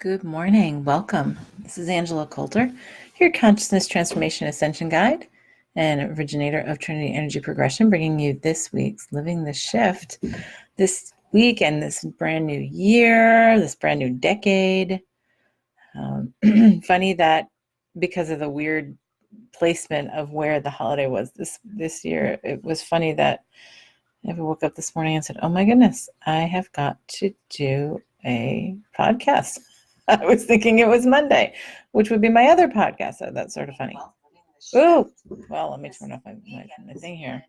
Good morning. Welcome. This is Angela Coulter, your Consciousness Transformation Ascension Guide and originator of Trinity Energy Progression, bringing you this week's Living the Shift. This week and this brand new year, this brand new decade. Funny that because of the weird placement of where the holiday was this year, it was funny that I woke up this morning and said, oh my goodness, I have got to do a podcast. I was thinking it was Monday, which would be my other podcast. So that's sort of funny. Oh, well, let me turn off my thing here.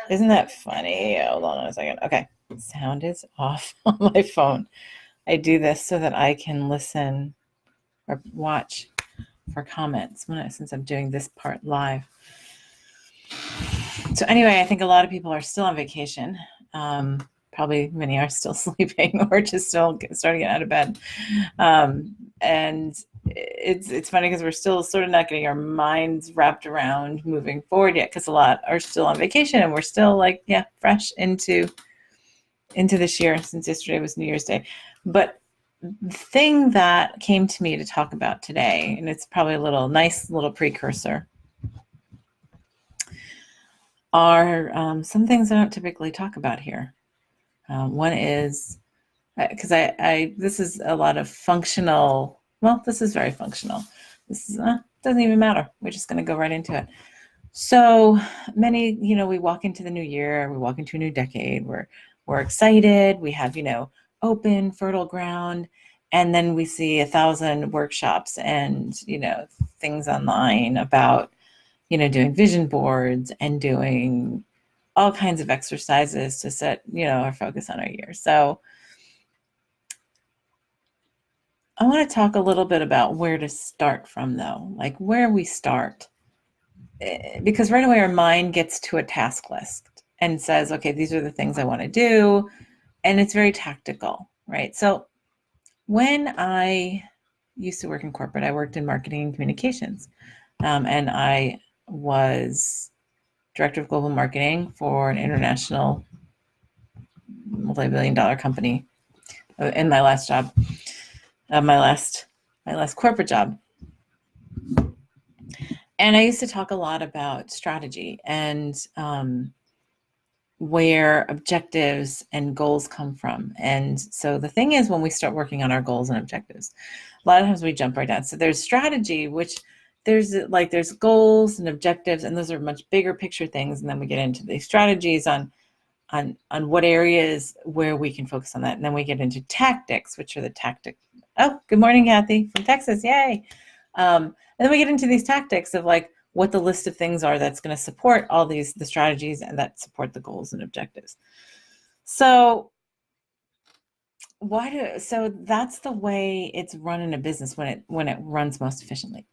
Isn't that funny? Hold on a second. Okay, sound is off on my phone. I do this so that I can listen or watch for comments since I'm doing this part live. So anyway, I think a lot of people are still on vacation. Probably many are still sleeping or just still starting to get out of bed. And it's funny because we're still sort of not getting our minds wrapped around moving forward yet, because a lot are still on vacation and we're still fresh into this year, since yesterday was New Year's Day. But the thing that came to me to talk about today, and it's probably a nice little precursor, are some things I don't typically talk about here. One is, because this is a lot of functional, this is very functional. This is, doesn't even matter. We're just going to go right into it. So many, we walk into the new year, we walk into a new decade, we're excited, we have, open, fertile ground, and then we see 1,000 workshops and, things online about, doing vision boards and doing all kinds of exercises to set, our focus on our year. So I want to talk a little bit about where to start from, though, like where we start. Because right away our mind gets to a task list and says, okay, these are the things I want to do. And it's very tactical, right? So when I used to work in corporate, I worked in marketing and communications. And I was director of global marketing for an international multi-billion-dollar company in my last job, my last corporate job. And I used to talk a lot about strategy and where objectives and goals come from. And so the thing is, when we start working on our goals and objectives, a lot of times we jump right down. So there's strategy, which there's goals and objectives, and those are much bigger picture things. And then we get into the strategies on what areas where we can focus on that. And then we get into tactics, which are the tactics. Oh, good morning, Kathy from Texas. Yay. And then we get into these tactics of what the list of things are that's going to support all the strategies and that support the goals and objectives. So that's the way it's run in a business when it runs most efficiently.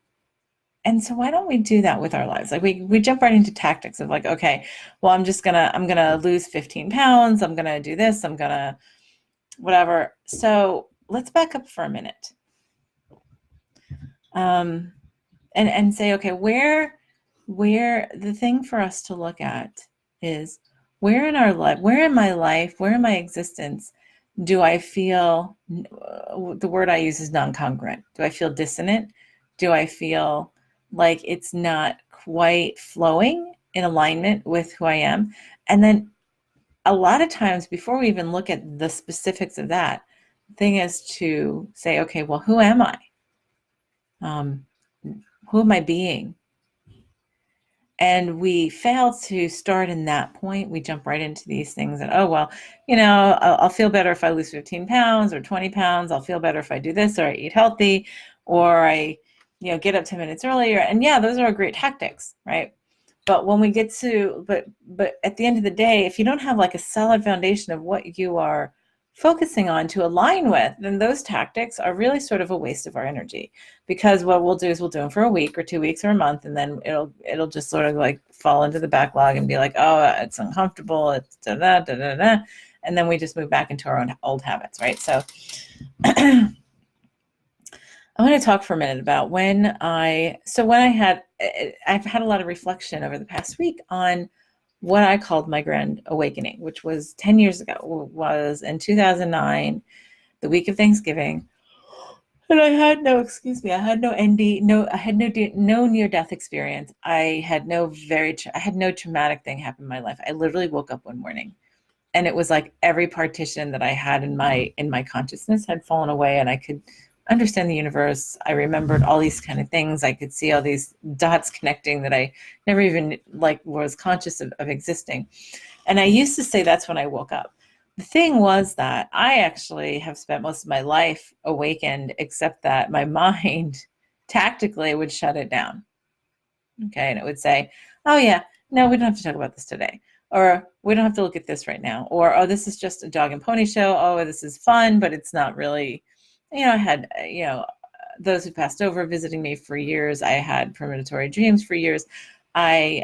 And so why don't we do that with our lives? We jump right into tactics of okay, well, I'm gonna lose 15 pounds. I'm gonna do this. I'm gonna whatever. So let's back up for a minute. And say, okay, where the thing for us to look at is where in our life, where in my life, where in my existence do I feel, the word I use is non-congruent. Do I feel dissonant? Do I feel like it's not quite flowing in alignment with who I am? And then a lot of times, before we even look at the specifics of that, the thing is to say, okay, well, who am I? Who am I being? And we fail to start in that point. We jump right into these things that, oh, well, I'll feel better if I lose 15 pounds or 20 pounds. I'll feel better if I do this, or I eat healthy, or I get up 10 minutes earlier. And those are great tactics, right? But when we get to, but at the end of the day, if you don't have a solid foundation of what you are focusing on to align with, then those tactics are really sort of a waste of our energy. Because what we'll do is we'll do them for a week or 2 weeks or a month, and then it'll just sort of fall into the backlog and be oh, it's uncomfortable, it's da da da da da, and then we just move back into our own old habits, right? So I want to talk for a minute about I've had a lot of reflection over the past week on what I called my grand awakening, which was 10 years ago, was in 2009, the week of Thanksgiving. And I had no, excuse me, I had no ND, no, I had no near death experience. I had no I had no traumatic thing happen in my life. I literally woke up one morning and it was like every partition that I had in my consciousness had fallen away, and I could understand the universe. I remembered all these kind of things. I could see all these dots connecting that I never even like was conscious of existing. And I used to say that's when I woke up. The thing was that I actually have spent most of my life awakened, except that my mind tactically would shut it down. Okay. And it would say, oh, yeah, no, we don't have to talk about this today. Or we don't have to look at this right now. Or, oh, this is just a dog and pony show. Oh, this is fun, but it's not really, I had, those who passed over visiting me for years. I had premonitory dreams for years. I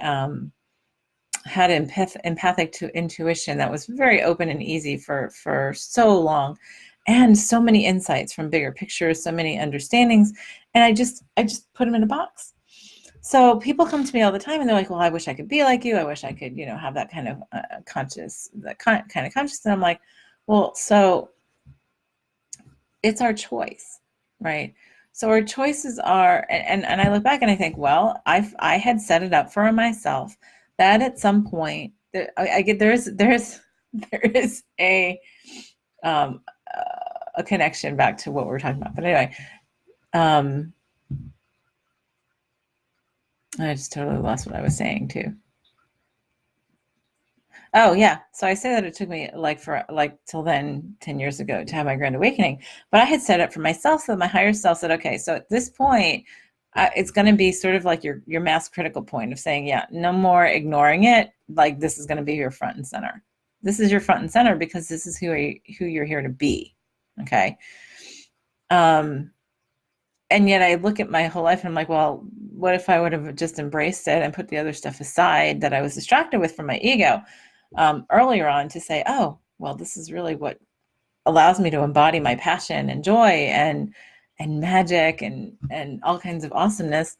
had empathic to intuition that was very open and easy for so long, and so many insights from bigger pictures, so many understandings, and I just put them in a box. So people come to me all the time and they're like, well, I wish I could be like you. I wish I could, have that kind of kind of conscious. And I'm like, well, so it's our choice, right? So our choices are, and I look back and I think, well, I had set it up for myself that at some point I get there is a connection back to what we're talking about. But anyway, I just totally lost what I was saying too. Oh yeah. So I say that it took me till then, 10 years ago, to have my grand awakening, but I had set up for myself so that my higher self said, okay, so at this point, it's going to be sort of like your mass critical point of saying, yeah, no more ignoring it. Like, this is going to be your front and center. This is your front and center because this is who you're here to be. Okay. And yet I look at my whole life and I'm like, well, what if I would have just embraced it and put the other stuff aside that I was distracted with from my ego earlier on, to say, oh, well, this is really what allows me to embody my passion and joy and magic and all kinds of awesomeness.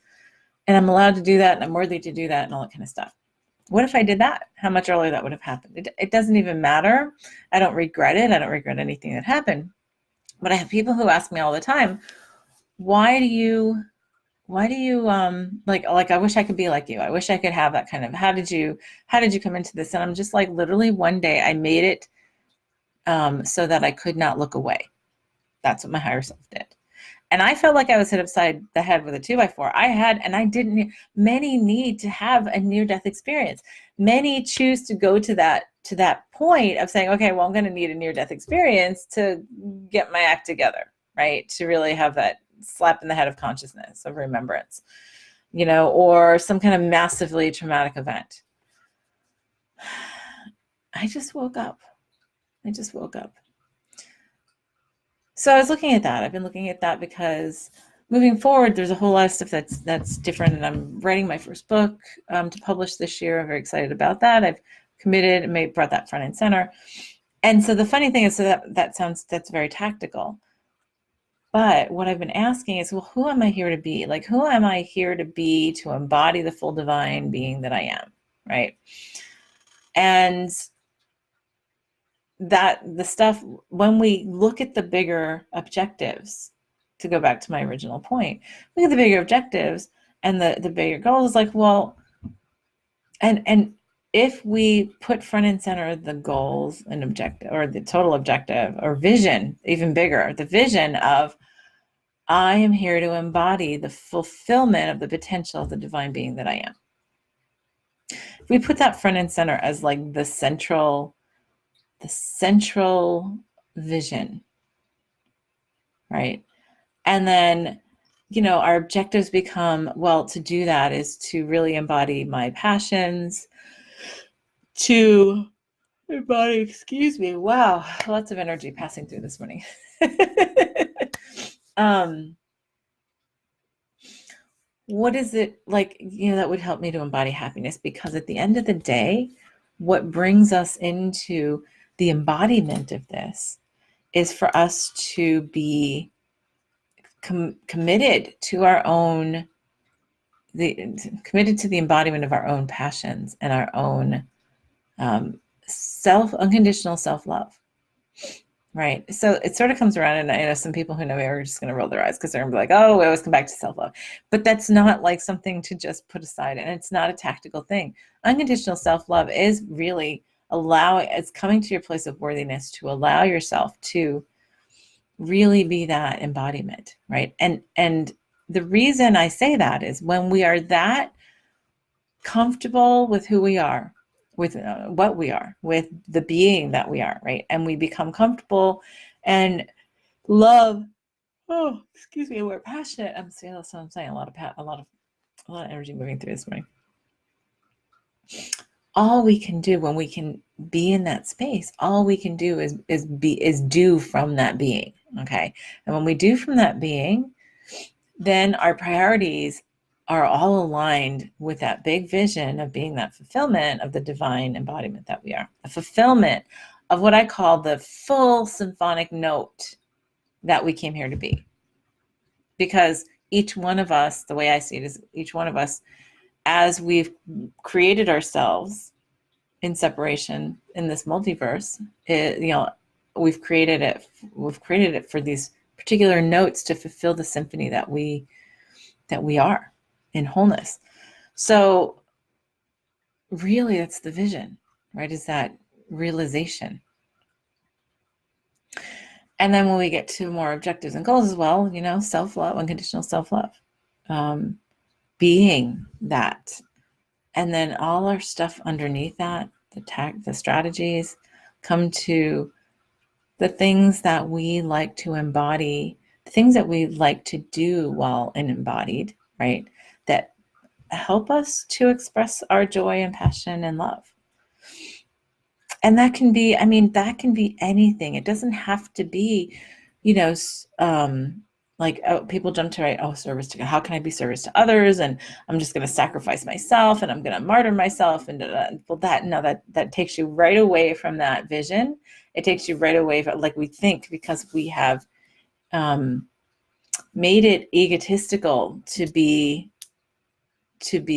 And I'm allowed to do that, and I'm worthy to do that, and all that kind of stuff. What if I did that? How much earlier that would have happened? It doesn't even matter. I don't regret it. I don't regret anything that happened. But I have people who ask me all the time, why do you like I wish I could be like you. I wish I could have that kind of, how did you come into this? And I'm just like, literally one day I made it so that I could not look away. That's what my higher self did. And I felt like I was hit upside the head with a 2x4. Many need to have a near-death experience. Many choose to go to that point of saying, okay, well, I'm going to need a near-death experience to get my act together, right? To really have that slap in the head of consciousness, of remembrance, or some kind of massively traumatic event. I just woke up. So I was looking at that. I've been looking at that because moving forward, there's a whole lot of stuff that's different. And I'm writing my first book to publish this year. I'm very excited about that. I've committed and brought that front and center. And so the funny thing is, so that's very tactical. But what I've been asking is, well, who am I here to be? Like, who am I here to be to embody the full divine being that I am, right? And that the stuff, when we look at the bigger objectives, to go back to my original point, look at the bigger objectives and the bigger goals, like, well, and if we put front and center the goals and objective, or the total objective, or vision, even bigger, the vision of, I am here to embody the fulfillment of the potential of the divine being that I am. If we put that front and center as like the central vision, right? And then, our objectives become, well, to do that is to really embody my passions, to embody, excuse me, wow, lots of energy passing through this morning. What is it like, that would help me to embody happiness? Because at the end of the day, what brings us into the embodiment of this is for us to be committed to our own, committed to the embodiment of our own passions and our own unconditional self-love, right? So it sort of comes around, and I know some people who know me are just going to roll their eyes because they're going to be like, oh, we always come back to self-love. But that's not like something to just put aside, and it's not a tactical thing. Unconditional self-love is really it's coming to your place of worthiness to allow yourself to really be that embodiment, right? And the reason I say that is when we are that comfortable with who we are, with what we are, with the being that we are, right? And we become comfortable and love. Oh, excuse me. We're passionate. I'm saying a lot of energy moving through this morning. All we can do when we can be in that space, all we can do is do from that being. Okay, and when we do from that being, then our priorities are all aligned with that big vision of being that fulfillment of the divine embodiment that we are, a fulfillment of what I call the full symphonic note that we came here to be. Because each one of us, the way I see it is each one of us, as we've created ourselves in separation in this multiverse, we've created it for these particular notes to fulfill the symphony that we are in wholeness. So really that's the vision, right? Is that realization. And then when we get to more objectives and goals as well, self-love, unconditional self-love, being that. And then all our stuff underneath that, the strategies, come to the things that we like to embody, the things that we like to do while embodied, right? That help us to express our joy and passion and love. And that can be anything. It doesn't have to be, people jump to service to God. How can I be service to others? And I'm just going to sacrifice myself and I'm going to martyr myself. And that takes you right away from that vision. It takes you right away from, like, we think because we have made it egotistical to be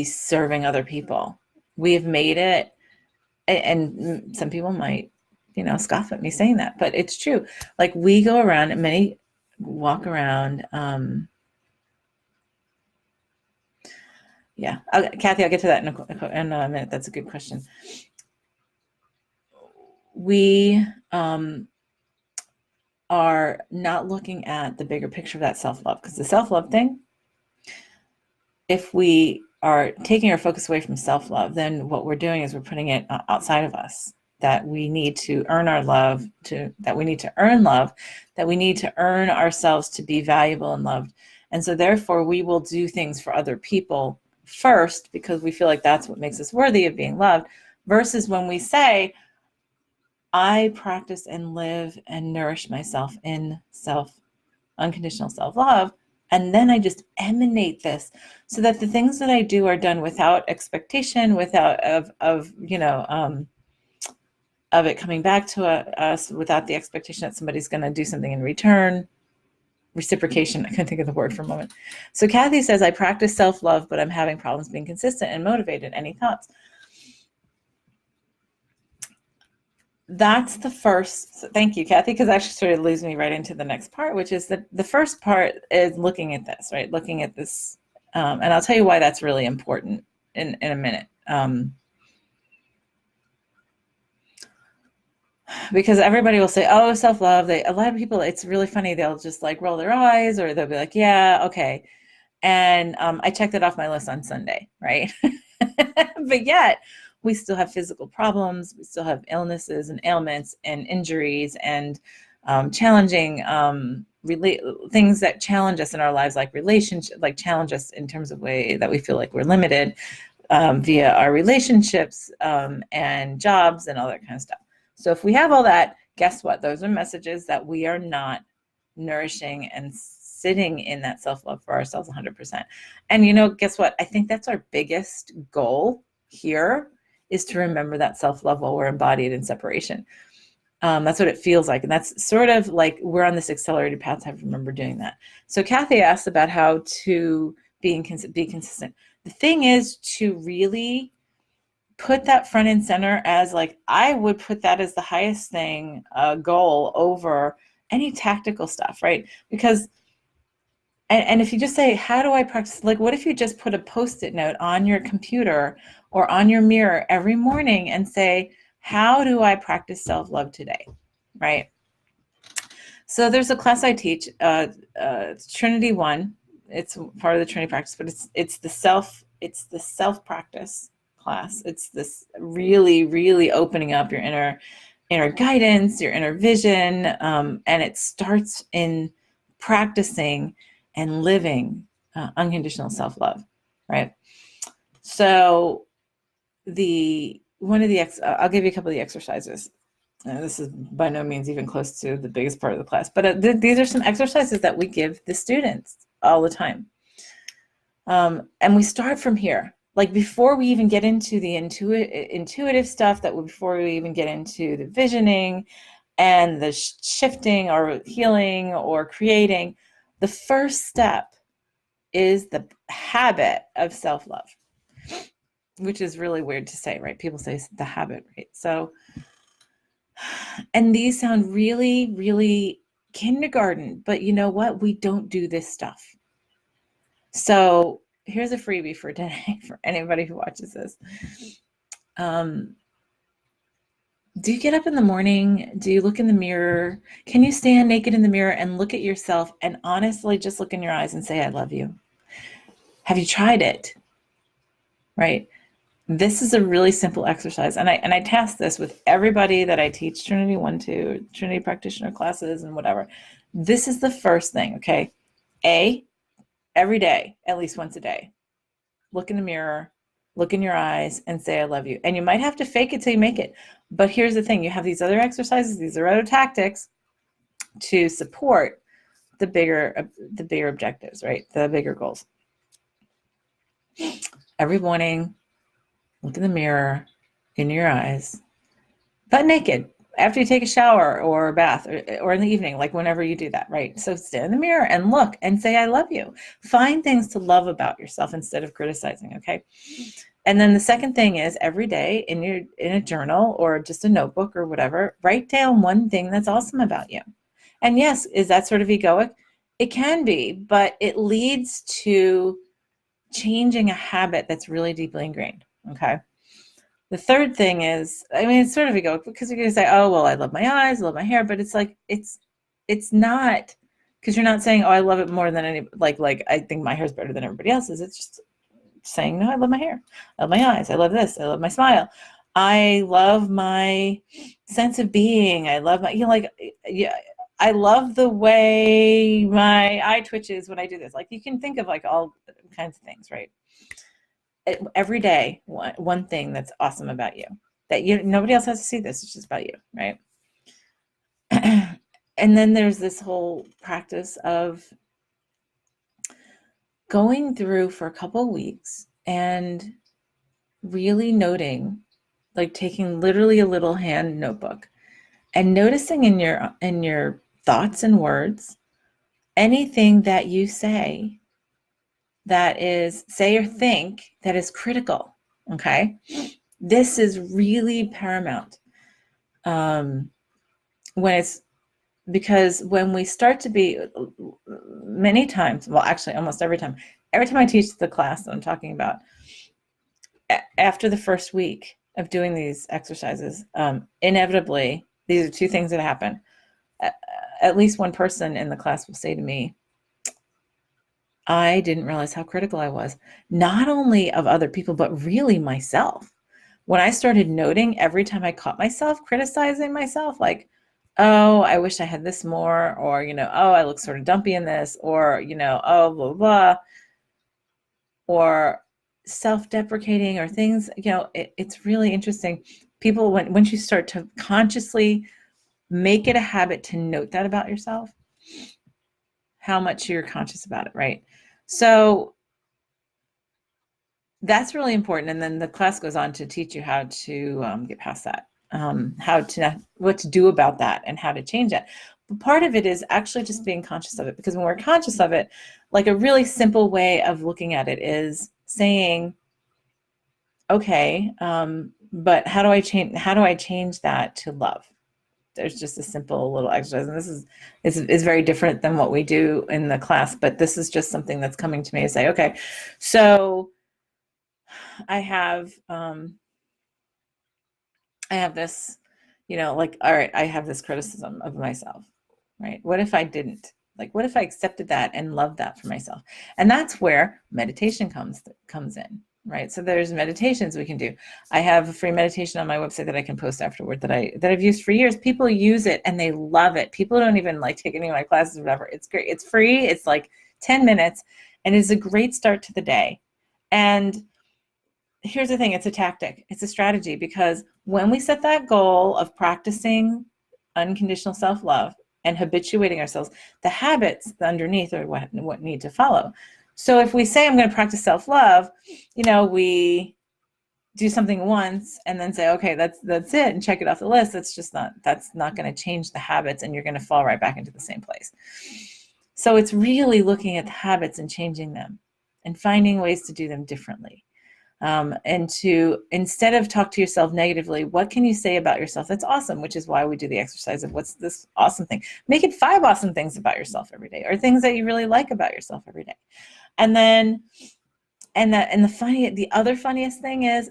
serving other people. We have made it, and some people might, scoff at me saying that, but it's true. Like, we go around and many walk around. Kathy, I'll get to that in a minute. That's a good question. We are not looking at the bigger picture of that self-love, because the self-love thing, if we are taking our focus away from self-love, then what we're doing is we're putting it outside of us, that we need to earn our love, that we need to earn love, that we need to earn ourselves to be valuable and loved. And so therefore we will do things for other people first because we feel like that's what makes us worthy of being loved, versus when we say, I practice and live and nourish myself in unconditional self-love, and then I just emanate this, so that the things that I do are done without expectation, without of it coming back to us, without the expectation that somebody's going to do something in return. Reciprocation, I couldn't think of the word for a moment. So Kathy says, I practice self-love, but I'm having problems being consistent and motivated. Any thoughts? That's the first. Thank you, Kathy, because actually sort of leads me right into the next part, which is that the first part is looking at this, right? Looking at this, and I'll tell you why that's really important in a minute. Because everybody will say, oh, self-love. A lot of people, it's really funny. They'll just like roll their eyes, or they'll be like, yeah, okay. And I checked it off my list on Sunday, right? But yet we still have physical problems. We still have illnesses and ailments and injuries and challenging things that challenge us in our lives, like relationship, like challenge us in terms of way that we feel like we're limited via our relationships and jobs and all that kind of stuff. So if we have all that, guess what? Those are messages that we are not nourishing and sitting in that self-love for ourselves 100%. And guess what? I think that's our biggest goal here, is to remember that self-love while we're embodied in separation. That's what it feels like. And that's sort of like we're on this accelerated path to remember doing that. So Kathy asked about how to be consistent. The thing is to really put that front and center as like, I would put that as the highest thing, goal over any tactical stuff, right? Because, and if you just say, how do I practice? Like, what if you just put a Post-it note on your computer or on your mirror every morning and say, how do I practice self-love today, right? So there's a class I teach, Trinity 1. It's part of the Trinity practice, but it's the self practice class. It's this really, really opening up your inner guidance, your inner vision, and it starts in practicing and living unconditional self-love, right? So I'll give you a couple of the exercises. This is by no means even close to the biggest part of the class, but these are some exercises that we give the students all the time. And we start from here, like before we even get into the intuitive stuff, before we even get into the visioning and the shifting or healing or creating, the first step is the habit of self-love, which is really weird to say, right? People say the habit, right? So, and these sound really, really kindergarten, but you know what? We don't do this stuff. So here's a freebie for today for anybody who watches this. Do you get up in the morning? Do you look in the mirror? Can you stand naked in the mirror and look at yourself and honestly just look in your eyes and say, I love you? Have you tried it? Right? This is a really simple exercise. And I test this with everybody that I teach Trinity 1, 2, Trinity practitioner classes and whatever. This is the first thing, okay? Every day, at least once a day, look in the mirror, look in your eyes and say, I love you. And you might have to fake it till you make it. But here's the thing. You have these other exercises, these are other tactics to support the bigger objectives, right? The bigger goals. Every morning, look in the mirror, in your eyes, butt naked, after you take a shower or a bath or in the evening, like whenever you do that, right? So stand in the mirror and look and say, I love you. Find things to love about yourself instead of criticizing, okay? And then the second thing is every day in a journal or just a notebook or whatever, write down one thing that's awesome about you. And yes, is that sort of egoic? It can be, but it leads to changing a habit that's really deeply ingrained, okay? The third thing is, I mean, it's sort of egoic because you're going to say, oh, well, I love my eyes, I love my hair, but it's like, it's not, because you're not saying, oh, I love it more than any, like I think my hair is better than everybody else's. It's just saying, no, I love my hair, I love my eyes, I love this, I love my smile, I love my sense of being, I love my, yeah, I love the way my eye twitches when I do this. Like you can think of like all kinds of things, right? Every day, one thing that's awesome about you that nobody else has to see this. It's just about you, right? And then there's this whole practice of going through for a couple of weeks and really noting, like taking literally a little hand notebook and noticing in your thoughts and words anything that you say or think that is critical, okay? This is really paramount because when we start to be, many times, well, actually almost every time I teach the class that I'm talking about, after the first week of doing these exercises, inevitably, these are two things that happen. At least one person in the class will say to me, I didn't realize how critical I was, not only of other people, but really myself. When I started noting every time I caught myself criticizing myself, like, oh, I wish I had this more, or, oh, I look sort of dumpy in this, or, oh, blah, blah, or self-deprecating or things, it's really interesting. People, once you start to consciously make it a habit to note that about yourself, how much you're conscious about it, right? So that's really important. And then the class goes on to teach you how to get past that, what to do about that and how to change it. But part of it is actually just being conscious of it, because when we're conscious of it, like a really simple way of looking at it is saying, okay, but how do I change that to love? There's just a simple little exercise, and this is very different than what we do in the class, but this is just something that's coming to me to say, okay, so I have this, like, all right, I have this criticism of myself, right? What if I didn't? Like, what if I accepted that and loved that for myself? And that's where meditation comes in, right? So there's meditations we can do. I have a free meditation on my website that I can post afterward that I've used for years. People use it and they love it. People don't even like take any of my classes or whatever. It's great. It's free. It's like 10 minutes, and it's a great start to the day. And here's the thing, it's a tactic, it's a strategy, because when we set that goal of practicing unconditional self-love and habituating ourselves, the habits underneath are what need to follow. So if we say, I'm going to practice self-love, we do something once and then say, okay, that's it, and check it off the list. That's not going to change the habits, and you're going to fall right back into the same place. So it's really looking at the habits and changing them and finding ways to do them differently. And to, instead of talk to yourself negatively, what can you say about yourself that's awesome? Which is why we do the exercise of what's this awesome thing. Make it 5 awesome things about yourself every day, or things that you really like about yourself every day. And then, the other funniest thing is,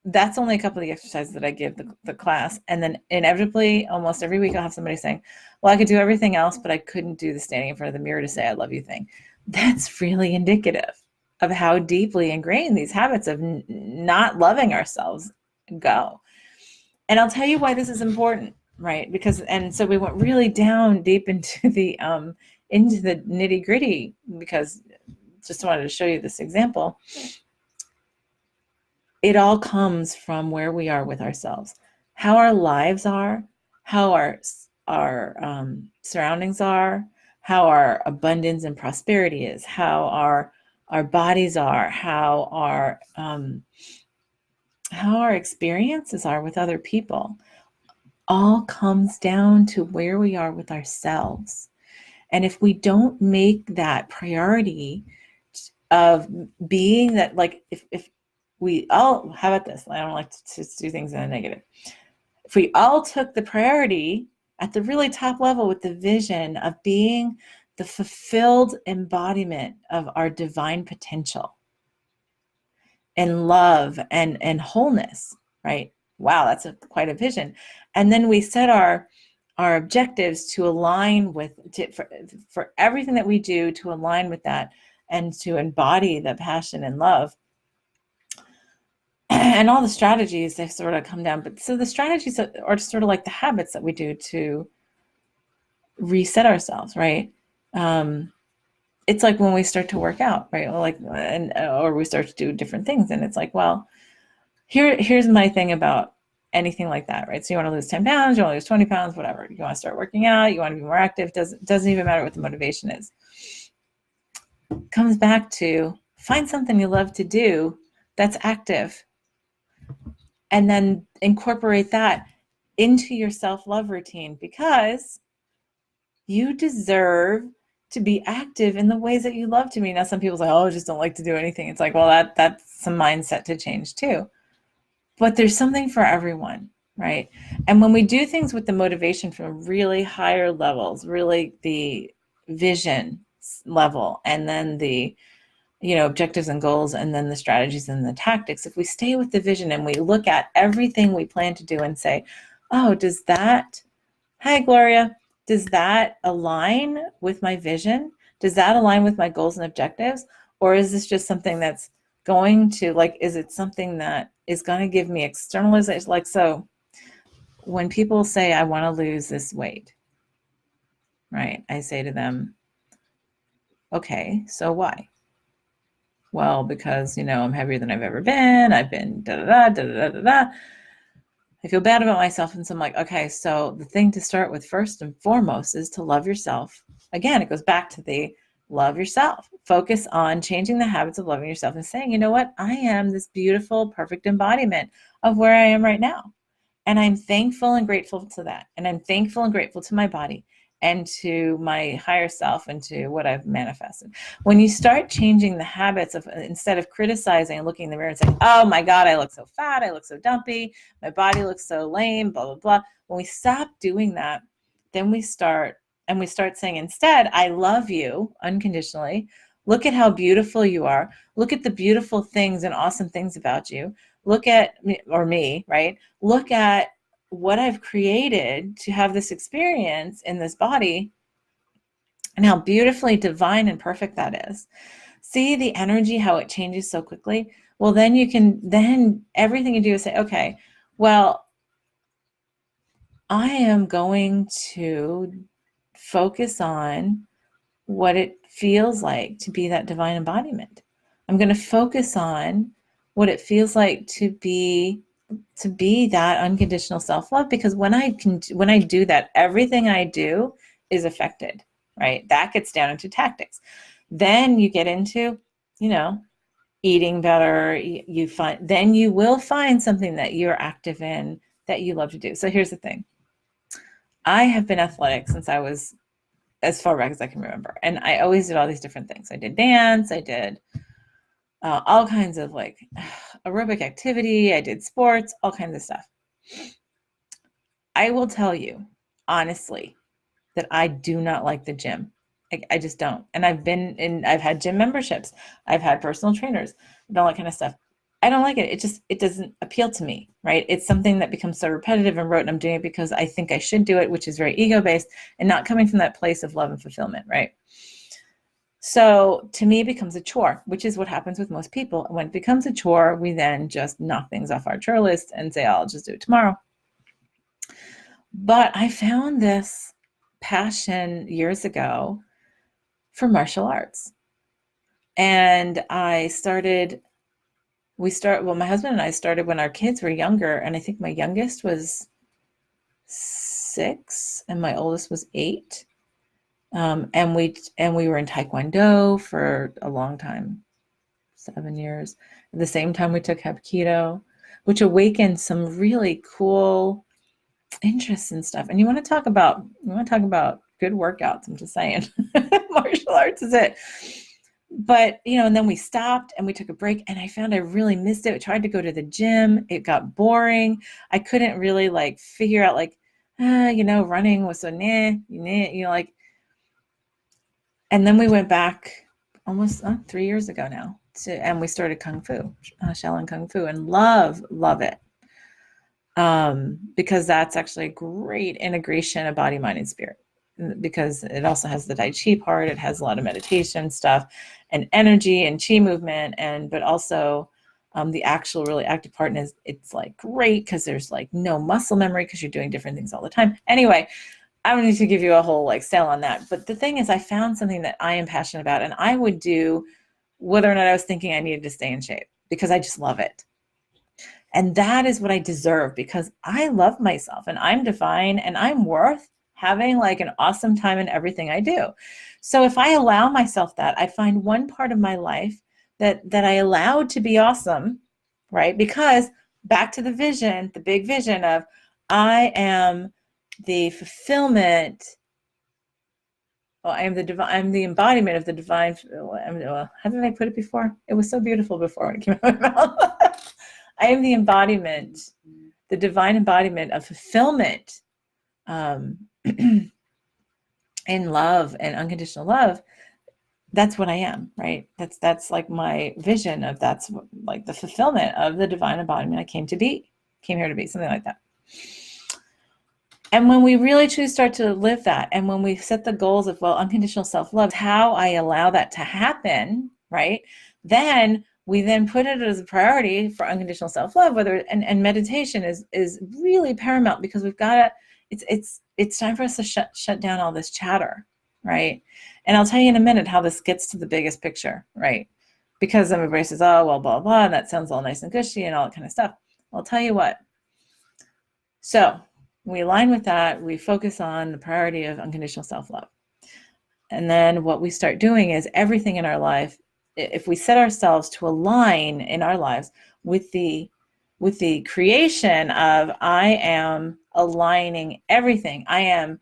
that's only a couple of the exercises that I give the class. And then inevitably, almost every week, I'll have somebody saying, well, I could do everything else, but I couldn't do the standing in front of the mirror to say I love you thing. That's really indicative of how deeply ingrained these habits of not loving ourselves go. And I'll tell you why this is important, right? So we went really down deep into the nitty gritty, because just wanted to show you this example. It all comes from where we are with ourselves, how our lives are, how our surroundings are, how our abundance and prosperity is, how our bodies are, how our experiences are with other people. All comes down to where we are with ourselves. And if we don't make that priority of being that, like, if we all, how about this? I don't like to do things in a negative. If we all took the priority at the really top level with the vision of being the fulfilled embodiment of our divine potential and love and wholeness, right? Wow, that's quite a vision. And then we set our objectives to align with, for everything that we do, to align with that and to embody the passion and love. And all the strategies, they sort of come down. But so the strategies are sort of like the habits that we do to reset ourselves, right? It's like when we start to work out, right? Or we start to do different things, and it's like, well, here's my thing about anything like that, right? So you want to lose 10 pounds, you want to lose 20 pounds, whatever. You want to start working out, you want to be more active. Doesn't even matter what the motivation is. It comes back to find something you love to do that's active, and then incorporate that into your self-love routine, because you deserve to be active in the ways that you love to be. Now, some people say, oh, I just don't like to do anything. It's like, well, that's some mindset to change too. But there's something for everyone, right? And when we do things with the motivation from really higher levels, really the vision level, and then the objectives and goals, and then the strategies and the tactics, if we stay with the vision and we look at everything we plan to do and say, oh, hi, Gloria, does that align with my vision? Does that align with my goals and objectives? Or is this just something that's going to, is it something that is going to give me externalization? So when people say, I want to lose this weight, right? I say to them, okay, so why? Well, because, I'm heavier than I've ever been. I've been da-da-da. I feel bad about myself. And so I'm like, okay, so the thing to start with first and foremost is to love yourself. Again, it goes back to the love yourself. Focus on changing the habits of loving yourself and saying, you know what? I am this beautiful, perfect embodiment of where I am right now. And I'm thankful and grateful to that. And I'm thankful and grateful to my body. and to my higher self and to what I've manifested. When you start changing the habits of, instead of criticizing and looking in the mirror and saying, oh my God, I look so fat, I look so dumpy, my body looks so lame, blah, blah, blah. When we stop doing that, then we start saying instead, I love you unconditionally. Look at how beautiful you are. Look at the beautiful things and awesome things about you. Look at me, or me, right? Look at what I've created to have this experience in this body and how beautifully divine and perfect that is. See the energy, how it changes so quickly. Well, then everything you do is say, okay, well, I am going to focus on what it feels like to be that divine embodiment. I'm going to focus on what it feels like to be that unconditional self-love, because when I do that, everything I do is affected, right? That gets down into tactics. Then you get into, eating better. Then you will find something that you're active in that you love to do. So here's the thing. I have been athletic since I was as far back as I can remember. And I always did all these different things. I did dance, I did all kinds of like aerobic activity, I did sports, all kinds of stuff. I will tell you, honestly, that I do not like the gym. I just don't. And I've had gym memberships. I've had personal trainers and all that kind of stuff. I don't like it. It doesn't appeal to me, right? It's something that becomes so repetitive and rote, and I'm doing it because I think I should do it, which is very ego-based and not coming from that place of love and fulfillment, right? So to me, it becomes a chore, which is what happens with most people. When it becomes a chore, we then just knock things off our chore list and say, I'll just do it tomorrow. But I found this passion years ago for martial arts. And my husband and I started when our kids were younger. And I think my youngest was 6 and my oldest was 8. And we were in Taekwondo for a long time, 7 years. At the same time, we took Hapkido, which awakened some really cool interests and stuff. And you want to talk about good workouts. I'm just saying, martial arts is it. But, and then we stopped and we took a break, and I found I really missed it. I tried to go to the gym. It got boring. I couldn't really figure out running was so and then we went back almost 3 years ago now and we started Kung Fu, Shaolin Kung Fu, and love it. Because that's actually a great integration of body, mind, and spirit, because it also has the Tai Chi part. It has a lot of meditation stuff and energy and Chi movement, but also the actual really active part. And it's great because there's no muscle memory because you're doing different things all the time. Anyway, I don't need to give you a whole sale on that. But the thing is, I found something that I am passionate about, and I would do whether or not I was thinking I needed to stay in shape, because I just love it. And that is what I deserve, because I love myself and I'm divine and I'm worth having an awesome time in everything I do. So if I allow myself that, I find one part of my life that I allowed to be awesome, right? Because back to the vision, the big vision of I am the fulfillment. Well, I'm the embodiment of the divine. How did I put it before? It was so beautiful before when it came out of my mouth. I am the embodiment, the divine embodiment of fulfillment in love and unconditional love. That's what I am, right? That's my vision of that's the fulfillment of the divine embodiment I came here to be, something like that. And when we really truly start to live that, and when we set the goals of, unconditional self-love, how I allow that to happen, right? Then we put it as a priority for unconditional self-love, and meditation is really paramount, because we've got to, it's time for us to shut down all this chatter, right? And I'll tell you in a minute how this gets to the biggest picture, right? Because everybody says, oh, well, blah, blah, and that sounds all nice and gushy and all that kind of stuff. I'll tell you what. So we align with that. We focus on the priority of unconditional self-love. And then what we start doing is everything in our life, if we set ourselves to align in our lives with the creation of I am aligning everything. I am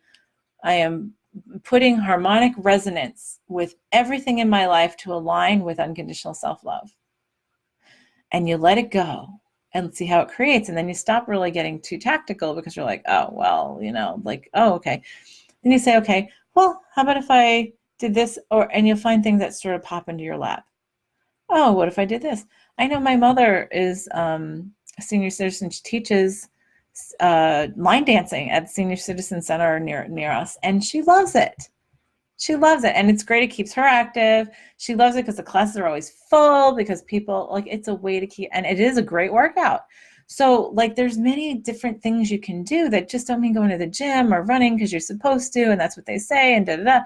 putting harmonic resonance with everything in my life to align with unconditional self-love. And you let it go and see how it creates. And then you stop really getting too tactical because you're like, oh, well, like, oh, okay. Then you say, okay, well, how about if I did this? And you'll find things that sort of pop into your lap. Oh, what if I did this? I know my mother is a senior citizen. She teaches line dancing at Senior Citizen Center near us, and she loves it. She loves it, and it's great. It keeps her active. She loves it because the classes are always full, because people, like, it's a way to keep, and it is a great workout. So, like, there's many different things you can do that just don't mean going to the gym or running because you're supposed to, and that's what they say, and da-da-da.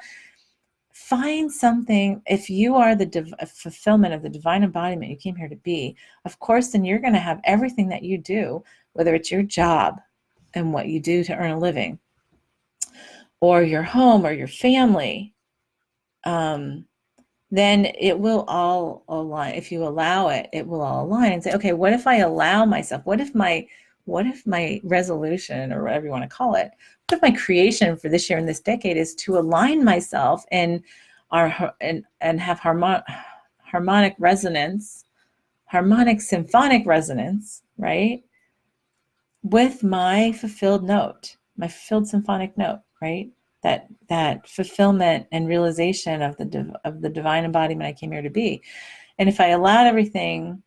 Find something. If you are the fulfillment of the divine embodiment you came here to be, of course, then you're going to have everything that you do, whether it's your job and what you do to earn a living, or your home or your family, then it will all align. If you allow it, it will all align and say, okay, what if I allow myself? What if my resolution, or whatever you want to call it, what if my creation for this year and this decade is to align myself and have harmonic resonance, harmonic symphonic resonance, right, with my fulfilled note, my fulfilled symphonic note, right? That fulfillment and realization of the divine embodiment I came here to be. And if I allowed everything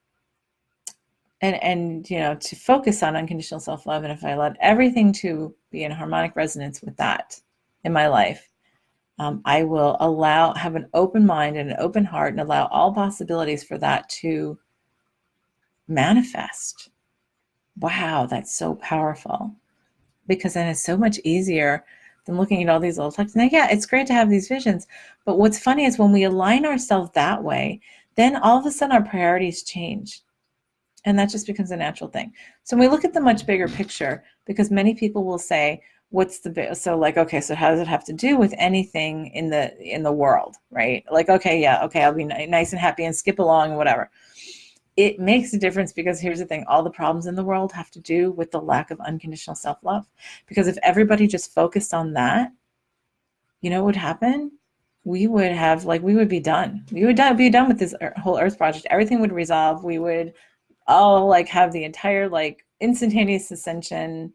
and to focus on unconditional self-love, and if I allowed everything to be in harmonic resonance with that in my life, I will have an open mind and an open heart, and allow all possibilities for that to manifest. Wow, that's so powerful, because then it's so much easier than looking at all these little texts. Now, yeah, it's great to have these visions, but what's funny is when we align ourselves that way, then all of a sudden our priorities change. And that just becomes a natural thing. So when we look at the much bigger picture, because many people will say, okay, so how does it have to do with anything in the world, right? Like, okay, I'll be nice and happy and skip along and whatever. It makes a difference, because here's the thing, all the problems in the world have to do with the lack of unconditional self-love. Because if everybody just focused on that, you know what would happen? We would be done. We would be done with this whole Earth project. Everything would resolve. We would all have the entire instantaneous ascension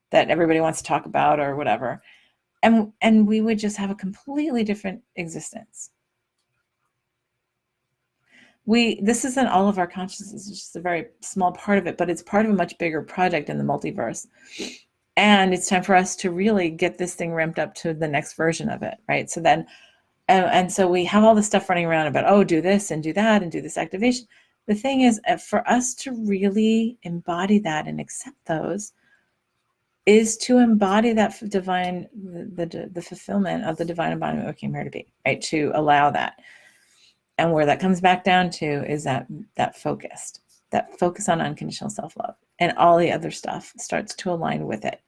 that everybody wants to talk about or whatever. And we would just have a completely different existence. This isn't all of our consciousness, it's just a very small part of it, but it's part of a much bigger project in the multiverse. And it's time for us to really get this thing ramped up to the next version of it, right? So then, and so we have all this stuff running around about, oh, do this and do that and do this activation. The thing is, for us to really embody that and accept those, is to embody that the fulfillment of the divine embodiment we came here to be, right? To allow that. And where that comes back down to is that focus on unconditional self-love, and all the other stuff starts to align with it.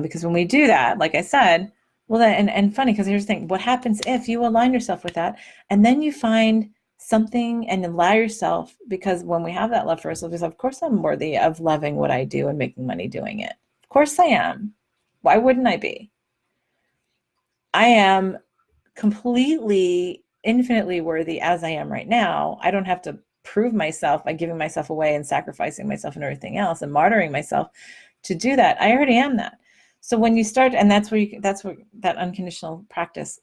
Because when we do that, like I said, well, and funny, because here's the thing, what happens if you align yourself with that, and then you find something and allow yourself, because when we have that love for ourselves, of course I'm worthy of loving what I do and making money doing it. Of course I am. Why wouldn't I be? I am completely, infinitely worthy as I am right now. I don't have to prove myself by giving myself away and sacrificing myself and everything else and martyring myself to do that. I already am that. So when you start, and that's where that unconditional practice,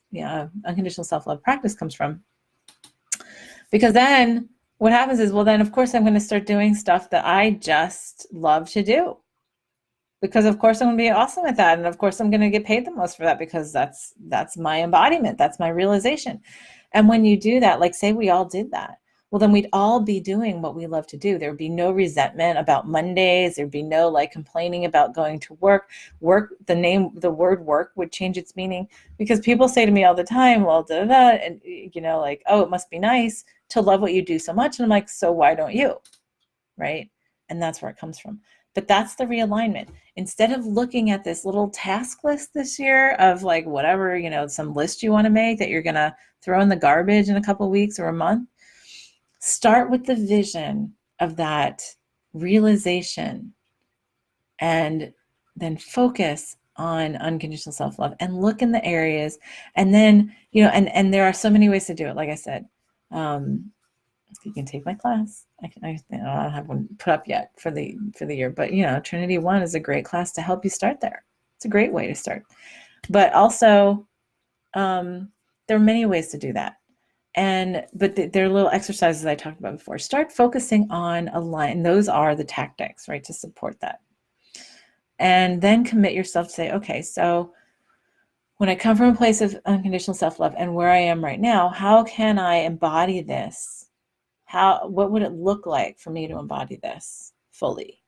unconditional self-love practice comes from. Because then what happens is, well, then of course I'm going to start doing stuff that I just love to do. Because of course I'm going to be awesome at that. And of course I'm going to get paid the most for that, because that's my embodiment. That's my realization. And when you do that, like say we all did that, well, then we'd all be doing what we love to do. There'd be no resentment about Mondays. There'd be no complaining about going to work. The word work would change its meaning, because people say to me all the time, well, and oh, it must be nice to love what you do so much. And I'm like, so why don't you? Right? And that's where it comes from. But that's the realignment. Instead of looking at this little task list this year of whatever, some list you want to make that you're going to throw in the garbage in a couple of weeks or a month, start with the vision of that realization, and then focus on unconditional self-love and look in the areas. And then, you know, and there are so many ways to do it. Like I said, you can take my class. I don't have one put up yet for the year, but you know, Trinity 1 is a great class to help you start there. It's a great way to start. But also, there are many ways to do that. But there are little exercises I talked about before. Start focusing on a line. Those are the tactics, right, to support that. And then commit yourself to say, okay, so when I come from a place of unconditional self-love and where I am right now, how can I embody this? What would it look like for me to embody this fully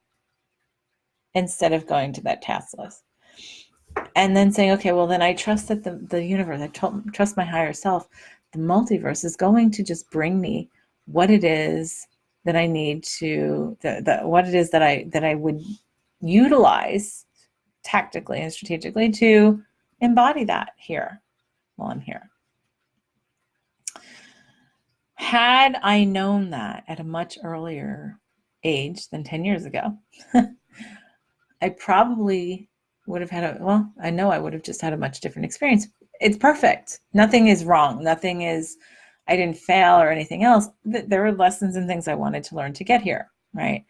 instead of going to that task list? And then saying, okay, well, then I trust that the universe, trust my higher self, the multiverse is going to just bring me what it is that I need to, what it is that I would utilize tactically and strategically to embody that here while I'm here. Had I known that at a much earlier age than 10 years ago, I probably would have had I know I would have just had a much different experience. It's perfect. Nothing is wrong. Nothing is, I didn't fail or anything else. There were lessons and things I wanted to learn to get here, right?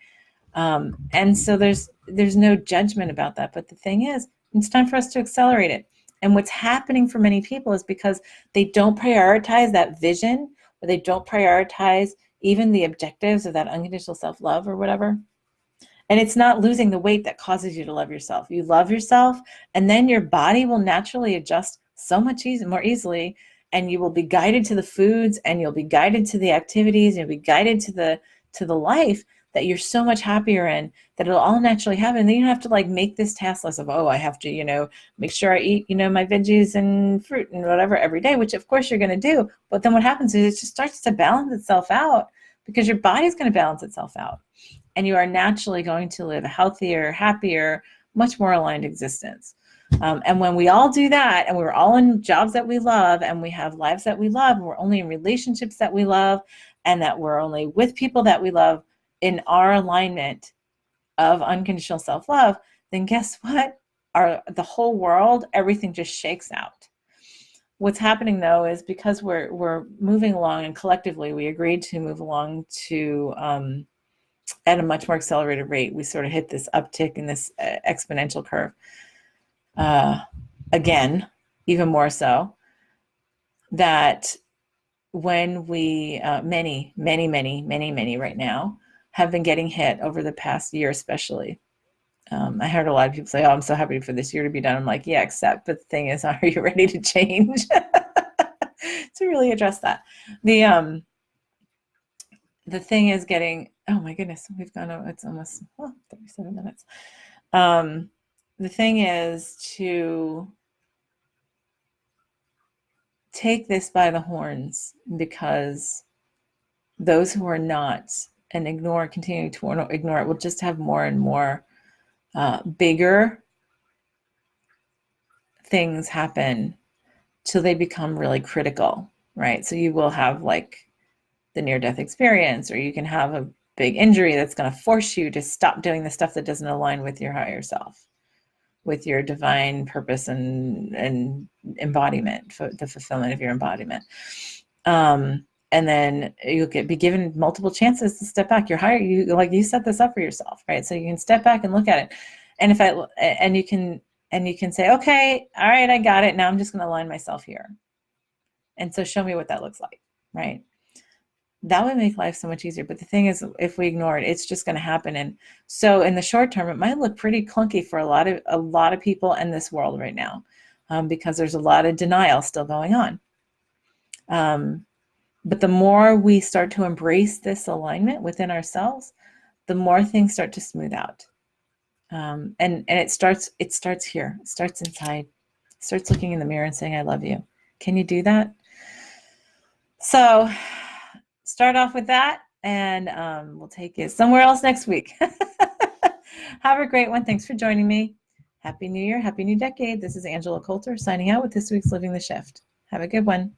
And so there's no judgment about that. But the thing is, it's time for us to accelerate it. And what's happening for many people is because they don't prioritize that vision, or they don't prioritize even the objectives of that unconditional self-love or whatever. And it's not losing the weight that causes you to love yourself. You love yourself, and then your body will naturally adjust so much more easily, and you will be guided to the foods, and you'll be guided to the activities, and you'll be guided to the life that you're so much happier in, that it'll all naturally happen. And then you don't have to like make this task list of, oh, I have to, you know, make sure I eat, you know, my veggies and fruit and whatever every day, which of course you're going to do. But then what happens is it just starts to balance itself out, because your body's going to balance itself out. And you are naturally going to live a healthier, happier, much more aligned existence. And when we all do that, and we're all in jobs that we love, and we have lives that we love, and we're only in relationships that we love, and that we're only with people that we love in our alignment of unconditional self-love, then guess what? The whole world, everything just shakes out. What's happening though is because we're moving along, and collectively we agreed to move along to at a much more accelerated rate. We sort of hit this uptick in this exponential curve. Again, even more so, that when we, many right now have been getting hit over the past year, especially. I heard a lot of people say, oh, I'm so happy for this year to be done. I'm like, yeah, but the thing is, are you ready to change? To really address that. The thing is getting, oh my goodness, we've gone over, it's almost 37 minutes. The thing is to take this by the horns, because those who are not and continuing to ignore it will just have more and more bigger things happen till they become really critical, right? So you will have like the near-death experience, or you can have a big injury that's going to force you to stop doing the stuff that doesn't align with your higher self, with your divine purpose and embodiment, for the fulfillment of your embodiment. And then you'll be given multiple chances to step back. You set this up for yourself, right? So you can step back and look at it. And you can say, okay, all right, I got it. Now I'm just going to align myself here. And so show me what that looks like, right? That would make life so much easier. But the thing is, if we ignore it, it's just going to happen. And so in the short term, it might look pretty clunky for a lot of people in this world right now, because there's a lot of denial still going on. But the more we start to embrace this alignment within ourselves, the more things start to smooth out. And it starts here. It starts inside. It starts looking in the mirror and saying, I love you. Can you do that? So start off with that, and we'll take it somewhere else next week. Have a great one. Thanks for joining me. Happy New Year. Happy New Decade. This is Angela Coulter signing out with this week's Living the Shift. Have a good one.